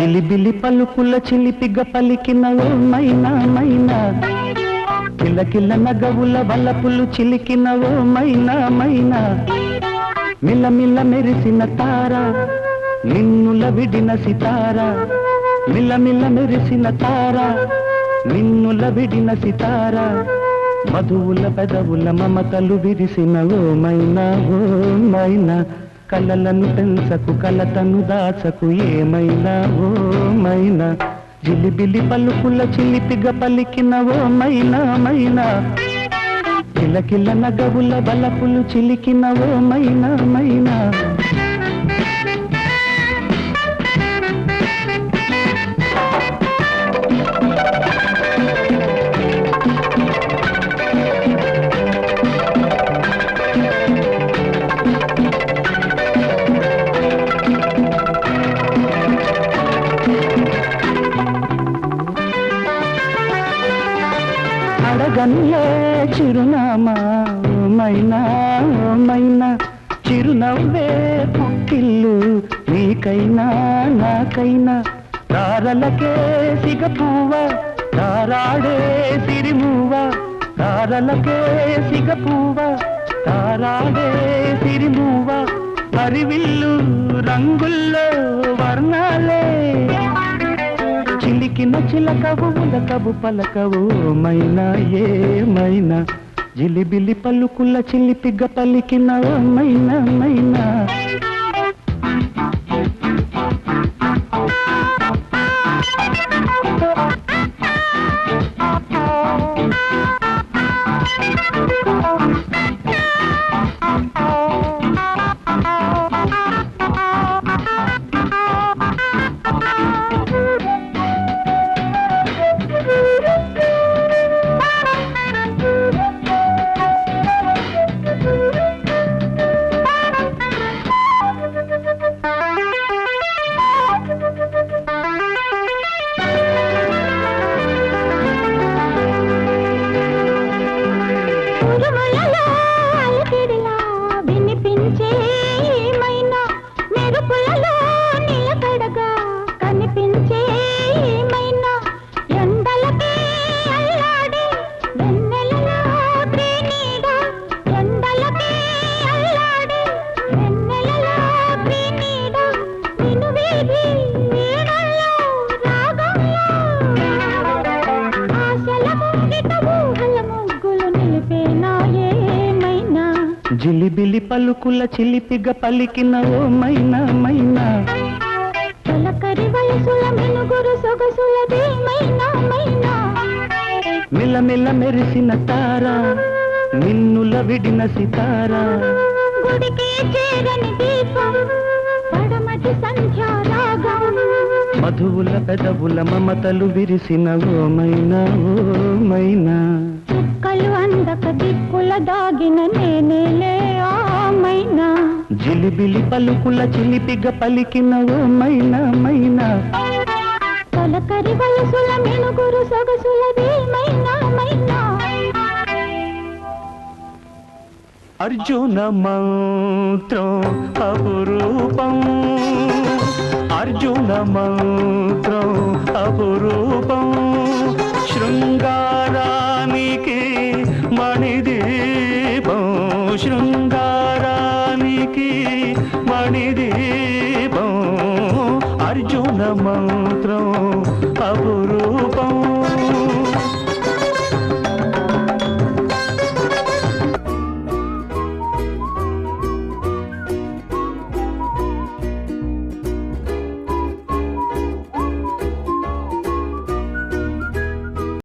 జిలిబిలి పలుకుల చిలిపిగ పలికిన ఓ మైనా మైనా, కిలకిల నగవుల వలపులు చిలికిన ఓ మైనా మైనా, మిలమిల మెరిసిన తార నిన్నుల విడిన సితార, మిలమిల మెరిసిన తార నిన్నుల విడిన సితార, మధువుల పెదవుల మమతలు విరిసిన ఓ మైనా ఓ మైనా, కలలను పెంచకు కలతను దాచకు ఏమైనా ఓ మైనా, జిలిబిలి పలుకుల చిలిపిగ పలికిన ఓ మైనా మైనా, కిలకిల నగవుల బలపులు చిలికిన ఓ మైనా మైనా. అడగన్లే చిరునామా మైనా మైనా, చిరునవ్వే పుట్టిల్లు నీకైనా నాకైనా, తారలకే సిగపువ్వ తారాడే సిరిమువ్వ, తారలకే సిగపువ్వ తారాడే సిరిమువ్వ, హరివిల్లు రంగుల్లో వర్ణాలే, చిలికిన చిలకవు ఉలకవు పలకవు మైనా ఏమైనా, జిలిబిలి పలుకుల చిలిపిగ పలికిన ఓ మైనా మైనా. జిలిబిలి పలుకుల చిలిపిగ పలికిన ఓ మైనా మైనా, తలకరి వయసుల మెనుగురు సొగసులది మైనా మైనా, మిలమిల మెరిసిన తార నిన్నుల విడిన సితార, గుడికి చేరని దీపం పడమటి సంధ్యా రాగం, మధువుల పెదవుల మమతలు విరిసిన ఓ మైనా ఓ మైనా, చుక్కలు అందక దిక్కుల దాగిన నేనేలే ఆ మైనా, జిలిబిలి పలుకుల చిలిపిగ పలికిన ఓ మైనా మైనా, తొలకరి వయసుల మెనుగురు సొగసులది మైనా మైనా. అర్జున మంత్రం అపురూపం, అర్జున మంత్రం అపురూపం, శృంగారానికి మణిదీపం, శృంగారానికి మణిదీపం, అర్జున మంత్రం అపురూపం.